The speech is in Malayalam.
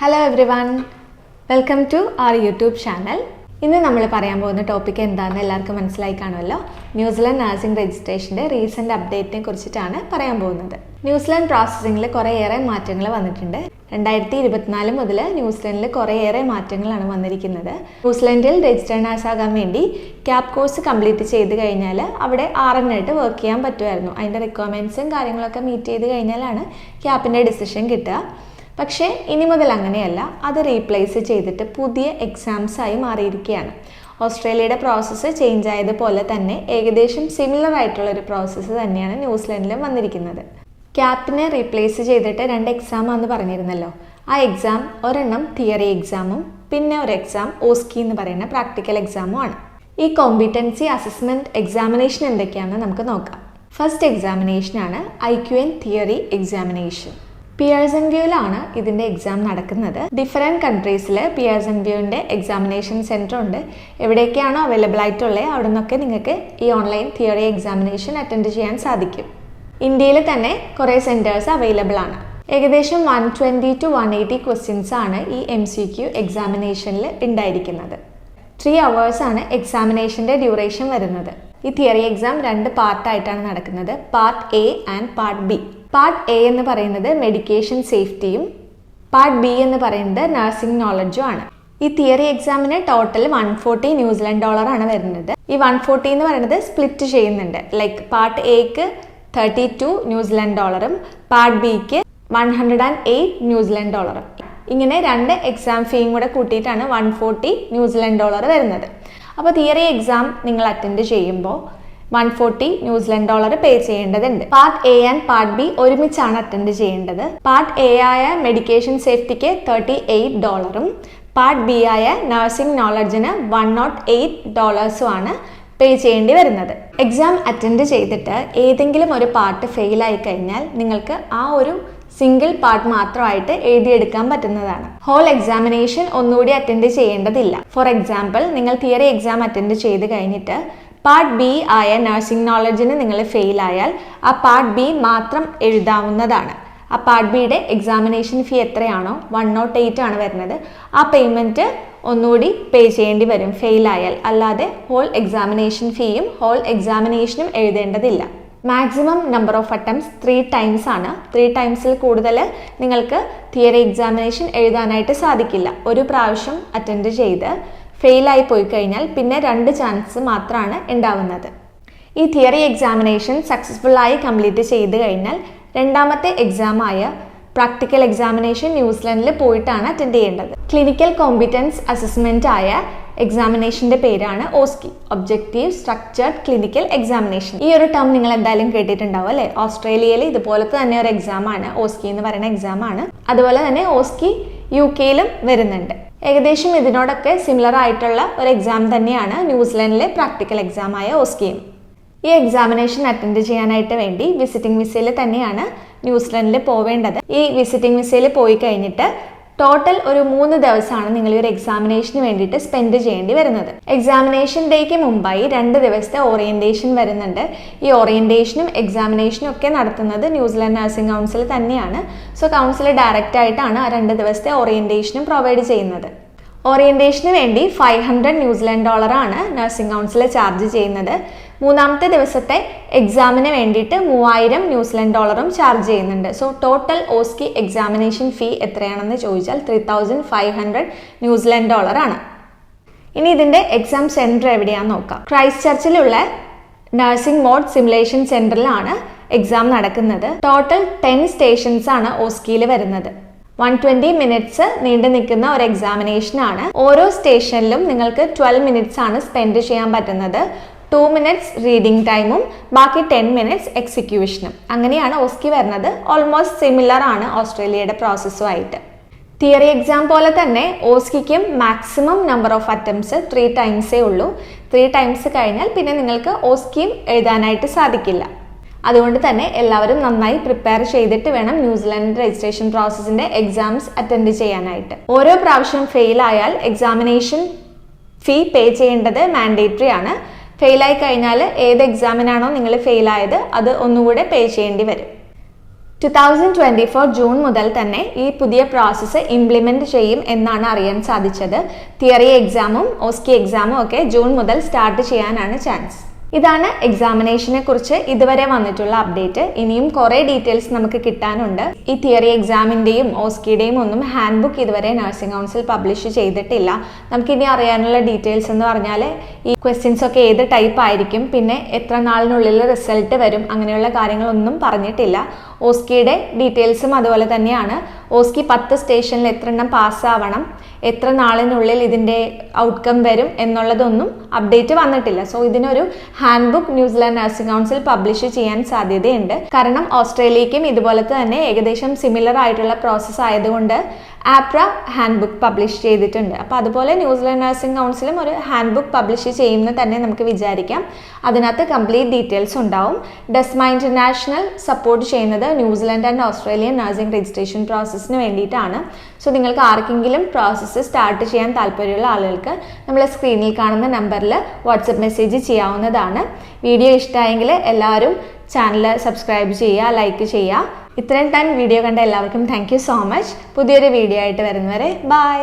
Hello everyone, welcome to our YouTube channel. ഇന്ന് നമ്മൾ പറയാൻ പോകുന്ന ടോപ്പിക് എന്താണെന്ന് എല്ലാവർക്കും മനസ്സിലായി കാണുമല്ലോ. ന്യൂസിലാൻഡ് നഴ്സിംഗ് രജിസ്ട്രേഷൻ്റെ റീസെൻറ്റ് അപ്ഡേറ്റിനെ കുറിച്ചിട്ടാണ് പറയാൻ പോകുന്നത്. ന്യൂസിലാൻഡ് പ്രോസസ്സിങ്ങിൽ കുറേയേറെ മാറ്റങ്ങൾ വന്നിട്ടുണ്ട്. 2024 മുതൽ ന്യൂസിലാൻഡിൽ കുറേയേറെ മാറ്റങ്ങളാണ് വന്നിരിക്കുന്നത്. ന്യൂസിലാൻഡിൽ രജിസ്റ്റേർഡ് നഴ്സ് ആകാൻ വേണ്ടി ക്യാപ് കോഴ്സ് കംപ്ലീറ്റ് ചെയ്ത് കഴിഞ്ഞാൽ അവിടെ RN-ആയിട്ട് വർക്ക് ചെയ്യാൻ പറ്റുമായിരുന്നു. അതിൻ്റെ റിക്വയർമെൻറ്റ്സും കാര്യങ്ങളൊക്കെ മീറ്റ് ചെയ്ത് കഴിഞ്ഞാലാണ് ക്യാപ്പിൻ്റെ ഡിസിഷൻ കിട്ടുക. പക്ഷേ ഇനി മുതൽ അങ്ങനെയല്ല, അത് റീപ്ലേസ് ചെയ്തിട്ട് പുതിയ എക്സാംസായി മാറിയിരിക്കുകയാണ്. ഓസ്ട്രേലിയയുടെ പ്രോസസ്സ് ചേഞ്ച് ആയതുപോലെ തന്നെ ഏകദേശം സിമിലർ ആയിട്ടുള്ളൊരു പ്രോസസ്സ് തന്നെയാണ് ന്യൂസിലാൻഡിലും വന്നിരിക്കുന്നത്. ക്യാപ്പിനെ റീപ്ലേസ് ചെയ്തിട്ട് 2 എക്സാമാണെന്ന് പറഞ്ഞിരുന്നല്ലോ. ആ എക്സാം ഒരെണ്ണം തിയറി എക്സാമും പിന്നെ ഒരു എക്സാം ഓസ്കി എന്ന് പറയുന്ന പ്രാക്ടിക്കൽ എക്സാമും ആണ്. ഈ കോമ്പിറ്റൻസി അസസ്മെൻറ്റ് എക്സാമിനേഷൻ എന്തൊക്കെയാണെന്ന് നമുക്ക് നോക്കാം. ഫസ്റ്റ് എക്സാമിനേഷനാണ് IQN തിയറി എക്സാമിനേഷൻ. പിയേഴ്സൺ വ്യൂവിലാണ് ഇതിൻ്റെ എക്സാം നടക്കുന്നത്. ഡിഫറെൻറ്റ് കൺട്രീസിൽ പിയേഴ്സൺ വ്യൂവിൻ്റെ എക്സാമിനേഷൻ സെൻറ്റർ ഉണ്ട്. എവിടെയൊക്കെയാണോ അവൈലബിൾ ആയിട്ടുള്ളത് അവിടെ നിന്നൊക്കെ നിങ്ങൾക്ക് ഈ ഓൺലൈൻ തിയറി എക്സാമിനേഷൻ അറ്റൻഡ് ചെയ്യാൻ സാധിക്കും. ഇന്ത്യയിൽ തന്നെ കുറേ സെൻറ്റേഴ്സ് അവൈലബിൾ ആണ്. ഏകദേശം 120 to 180 ക്വസ്റ്റ്യൻസ് ആണ് ഈ MCQ എക്സാമിനേഷനിൽ ഉണ്ടായിരിക്കുന്നത്. 3 hours ആണ് എക്സാമിനേഷൻ്റെ ഡ്യൂറേഷൻ വരുന്നത്. ഈ തിയറി എക്സാം 2 പാർട്ടായിട്ടാണ് നടക്കുന്നത്. Part A and part B. Part A എന്ന് പറയുന്നത് മെഡിക്കേഷൻ സേഫ്റ്റിയും പാർട്ട് B എന്ന് പറയുന്നത് നഴ്സിംഗ് നോളജും ആണ്. ഈ തിയറി എക്സാമിന് ടോട്ടൽ $140 ആണ് വരുന്നത്. ഈ 140 എന്ന് പറയുന്നത് സ്പ്ലിറ്റ് ചെയ്യുന്നുണ്ട്. ലൈക്ക് പാർട്ട് Aക്ക് $32 പാർട്ട് Bക്ക് $108. ഇങ്ങനെ 2 എക്സാം ഫീയും കൂടെ കൂട്ടിയിട്ടാണ് $140 വരുന്നത്. അപ്പോൾ തിയറി എക്സാം നിങ്ങൾ അറ്റൻഡ് ചെയ്യുമ്പോൾ $140 പേ ചെയ്യേണ്ടതുണ്ട്. Part A and part B ഒരുമിച്ചാണ് അറ്റൻഡ് ചെയ്യേണ്ടത്. പാർട്ട് A ആയ മെഡിക്കേഷൻ സേഫ്റ്റിക്ക് $38 പാർട്ട് B ആയ നഴ്സിംഗ് നോളജിന് $108 ആണ് പേ ചെയ്യേണ്ടി വരുന്നത്. എക്സാം അറ്റൻഡ് ചെയ്തിട്ട് ഏതെങ്കിലും ഒരു പാർട്ട് ഫെയിലായി കഴിഞ്ഞാൽ നിങ്ങൾക്ക് ആ ഒരു സിംഗിൾ പാർട്ട് മാത്രമായിട്ട് എഴുതിയെടുക്കാൻ പറ്റുന്നതാണ്. ഹോൾ എക്സാമിനേഷൻ ഒന്നുകൂടി അറ്റൻഡ് ചെയ്യേണ്ടതില്ല. ഫോർ എക്സാമ്പിൾ, നിങ്ങൾ തിയറി എക്സാം അറ്റൻഡ് ചെയ്ത് കഴിഞ്ഞിട്ട് പാർട്ട് B ആയ നഴ്സിംഗ് നോളജിന് നിങ്ങൾ ഫെയിലായാൽ ആ പാർട്ട് B മാത്രം എഴുതാവുന്നതാണ്. ആ പാർട്ട് Bയുടെ എക്സാമിനേഷൻ ഫീ എത്രയാണോ 108 ആണ് വരുന്നത്. ആ പേയ്മെൻറ്റ് ഒന്നുകൂടി പേ ചെയ്യേണ്ടി വരും ഫെയിലായാൽ. അല്ലാതെ ഹോൾ എക്സാമിനേഷൻ ഫീയും ഹോൾ എക്സാമിനേഷനും എഴുതേണ്ടതില്ല. Maximum number of attempts 3 times ആണ്. 3 timesൽ കൂടുതൽ നിങ്ങൾക്ക് തിയറി എക്സാമിനേഷൻ എഴുതാനായിട്ട് സാധിക്കില്ല. ഒരു പ്രാവശ്യം അറ്റൻഡ് ചെയ്ത് ഫെയിലായി പോയി കഴിഞ്ഞാൽ പിന്നെ 2 ചാൻസ് മാത്രമാണ് ഉണ്ടാവുന്നത്. ഈ തിയറി എക്സാമിനേഷൻ സക്സസ്ഫുള്ളായി കംപ്ലീറ്റ് ചെയ്ത് കഴിഞ്ഞാൽ രണ്ടാമത്തെ എക്സാമായ പ്രാക്ടിക്കൽ എക്സാമിനേഷൻ ന്യൂസിലാൻഡിൽ പോയിട്ടാണ് അറ്റൻഡ് ചെയ്യേണ്ടത്. ക്ലിനിക്കൽ കോമ്പിറ്റൻസ് അസസ്മെൻ്റ് ആയ എക്സാമിനേഷൻ്റെ പേരാണ് OSCE, objective structured clinical examination. ഈ ഒരു ടേം നിങ്ങൾ എന്തായാലും കേട്ടിട്ടുണ്ടാവും അല്ലേ? ഓസ്ട്രേലിയയിൽ ഇതുപോലത്തെ തന്നെ ഒരു എക്സാമാണ് OSCE എന്ന് പറയുന്ന എക്സാമാണ്. അതുപോലെ തന്നെ OSCE UK-യിലും വരുന്നുണ്ട്. ഏകദേശം ഇതിനോടൊക്കെ സിമിലർ ആയിട്ടുള്ള ഒരു എക്സാം തന്നെയാണ് ന്യൂസിലാൻഡിലെ പ്രാക്ടിക്കൽ എക്സാമായ OSCE. ഈ എക്സാമിനേഷൻ അറ്റൻഡ് ചെയ്യാനായിട്ട് വേണ്ടി വിസിറ്റിംഗ് വിസയിൽ തന്നെയാണ് ന്യൂസിലാൻഡിൽ പോവേണ്ടത്. ഈ വിസിറ്റിംഗ് വിസയിൽ പോയി കഴിഞ്ഞിട്ട് ടോട്ടൽ ഒരു 3 ദിവസമാണ് നിങ്ങൾ ഈ ഒരു എക്സാമിനേഷന് വേണ്ടിയിട്ട് സ്പെൻഡ് ചെയ്യേണ്ടി വരുന്നത്. എക്സാമിനേഷൻ ഡേക്ക് മുമ്പായി 2 ദിവസത്തെ ഓറിയൻറ്റേഷൻ വരുന്നുണ്ട്. ഈ ഓറിയൻറ്റേഷനും എക്സാമിനേഷനും ഒക്കെ നടത്തുന്നത് ന്യൂസിലാൻഡ് നഴ്സിംഗ് കൗൺസിൽ തന്നെയാണ്. സോ കൗൺസിൽ ഡയറക്റ്റ് ആയിട്ടാണ് ആ 2 ദിവസത്തെ ഓറിയൻറ്റേഷനും പ്രൊവൈഡ് ചെയ്യുന്നത്. ഓറിയൻറ്റേഷന് വേണ്ടി $500 ആണ് നഴ്സിംഗ് കൗൺസിൽ ചാർജ് ചെയ്യുന്നത്. 3-ാമത്തെ ദിവസത്തെ എക്സാമിന് വേണ്ടിയിട്ട് $3000 ചാർജ് ചെയ്യുന്നുണ്ട്. സോ ടോട്ടൽ OSCE എക്സാമിനേഷൻ ഫീ എത്രയാണെന്ന് ചോദിച്ചാൽ $3005 ആണ്. ഇനി ഇതിൻ്റെ എക്സാം സെൻറ്റർ എവിടെയാണെന്ന് നോക്കാം. ക്രൈസ്റ്റ് ചർച്ചിലുള്ള നഴ്സിംഗ് മോഡ് സിമുലേഷൻ സെൻറ്ററിലാണ് എക്സാം നടക്കുന്നത്. ടോട്ടൽ 10 സ്റ്റേഷൻസ് ആണ് OSCEയിൽ വരുന്നത്. 120 minutes നീണ്ടു നിൽക്കുന്ന ഒരു എക്സാമിനേഷനാണ്. ഓരോ സ്റ്റേഷനിലും നിങ്ങൾക്ക് 12 minutes ആണ് സ്പെൻഡ് ചെയ്യാൻ പറ്റുന്നത്. 2 minutes റീഡിംഗ് ടൈമും ബാക്കി 10 minutes എക്സിക്യൂഷനും. അങ്ങനെയാണ് OSCE വരുന്നത്. ഓൾമോസ്റ്റ് സിമിലർ ആണ് ഓസ്ട്രേലിയയുടെ പ്രോസസ്സുമായിട്ട്. തിയറി എക്സാം പോലെ തന്നെ OSCEക്കും maximum number of attempts 3 times ഉള്ളൂ. 3 times കഴിഞ്ഞാൽ പിന്നെ നിങ്ങൾക്ക് OSCEയും എഴുതാനായിട്ട് സാധിക്കില്ല. അതുകൊണ്ട് തന്നെ എല്ലാവരും നന്നായി പ്രിപ്പയർ ചെയ്തിട്ട് വേണം ന്യൂസിലാൻഡ് രജിസ്ട്രേഷൻ പ്രോസസ്സിൻ്റെ എക്സാംസ് അറ്റൻഡ് ചെയ്യാനായിട്ട്. ഓരോ പ്രാവശ്യം ഫെയിൽ ആയാൽ എക്സാമിനേഷൻ ഫീ പേ ചെയ്യേണ്ടത് മാൻഡേറ്ററി ആണ്. ഫെയിലായി കഴിഞ്ഞാൽ ഏത് എക്സാമിനാണോ നിങ്ങൾ ഫെയിലായത് അത് ഒന്നുകൂടെ പേ ചെയ്യേണ്ടി വരും. 2024 ജൂൺ മുതൽ തന്നെ ഈ പുതിയ പ്രോസസ്സ് ഇംപ്ലിമെന്റ് ചെയ്യും എന്നാണ് അറിയാൻ സാധിച്ചത്. തിയറി എക്സാമും ഓസ്കി എക്സാമും ഒക്കെ ജൂൺ മുതൽ സ്റ്റാർട്ട് ചെയ്യാനാണ് ചാൻസ്. ഇതാണ് എക്സാമിനേഷനെ കുറിച്ച് ഇതുവരെ വന്നിട്ടുള്ള അപ്ഡേറ്റ്. ഇനിയും കുറേ ഡീറ്റെയിൽസ് നമുക്ക് കിട്ടാനുണ്ട്. ഈ തിയറി എക്സാമിൻ്റെയും ഓസ്കിയുടെയും ഒന്നും ഹാൻഡ് ബുക്ക് ഇതുവരെ നഴ്സിംഗ് കൗൺസിൽ പബ്ലിഷ് ചെയ്തിട്ടില്ല. നമുക്കിനി അറിയാനുള്ള ഡീറ്റെയിൽസ് എന്ന് പറഞ്ഞാൽ ഈ ക്വസ്റ്റ്യൻസ് ഒക്കെ ഏത് ടൈപ്പ് ആയിരിക്കും, പിന്നെ എത്ര നാളിനുള്ളിൽ റിസൾട്ട് വരും, അങ്ങനെയുള്ള കാര്യങ്ങളൊന്നും പറഞ്ഞിട്ടില്ല. ഓസ്കിയുടെ ഡീറ്റെയിൽസും അതുപോലെ തന്നെയാണ്. ഓസ്കി 10 സ്റ്റേഷനിൽ എത്ര എണ്ണം പാസ്സാവണം, എത്ര നാളിനുള്ളിൽ ഇതിൻ്റെ ഔട്ട്കം വരും എന്നുള്ളതൊന്നും അപ്ഡേറ്റ് വന്നിട്ടില്ല. സോ ഇതിനൊരു hand book New Zealand nursing council publish ചെയ്യാൻ സാധ്യതയുണ്ട്. കാരണം ഓസ്ട്രേലിയക്കും ഇതുപോലത്തെ തന്നെ ഏകദേശം സിമിലർ ആയിട്ടുള്ള പ്രോസസ്സ് ആയതുകൊണ്ട് ആപ്ര ഹാൻഡ് ബുക്ക് പബ്ലിഷ് ചെയ്തിട്ടുണ്ട്. അപ്പോൾ അതുപോലെ ന്യൂസിലാൻഡ് നഴ്സിംഗ് കൗൺസിലും ഒരു ഹാൻഡ് ബുക്ക് പബ്ലിഷ് ചെയ്യുമെന്ന് തന്നെ നമുക്ക് വിചാരിക്കാം. അതിനകത്ത് കംപ്ലീറ്റ് ഡീറ്റെയിൽസ് ഉണ്ടാവും. ഡെസ്മ ഇന്റർനാഷണൽ സപ്പോർട്ട് ചെയ്യുന്നത് New Zealand and Australian nursing registration പ്രോസസ്സിന് വേണ്ടിയിട്ടാണ്. സോ നിങ്ങൾക്ക് ആർക്കെങ്കിലും പ്രോസസ്സ് സ്റ്റാർട്ട് ചെയ്യാൻ താല്പര്യമുള്ള ആളുകൾക്ക് നമ്മളെ സ്ക്രീനിൽ കാണുന്ന നമ്പറിൽ വാട്സപ്പ് മെസ്സേജ് ചെയ്യാവുന്നതാണ്. വീഡിയോ ഇഷ്ടമായെങ്കിൽ എല്ലാവരും ചാനൽ സബ്സ്ക്രൈബ് ചെയ്യുക, ലൈക്ക് ചെയ്യുക. ഇത്രയും ടൈം വീഡിയോ കണ്ട എല്ലാവർക്കും താങ്ക് യു സോ മച്ച്. പുതിയൊരു വീഡിയോ ആയിട്ട് വരുന്നവരെ ബൈ.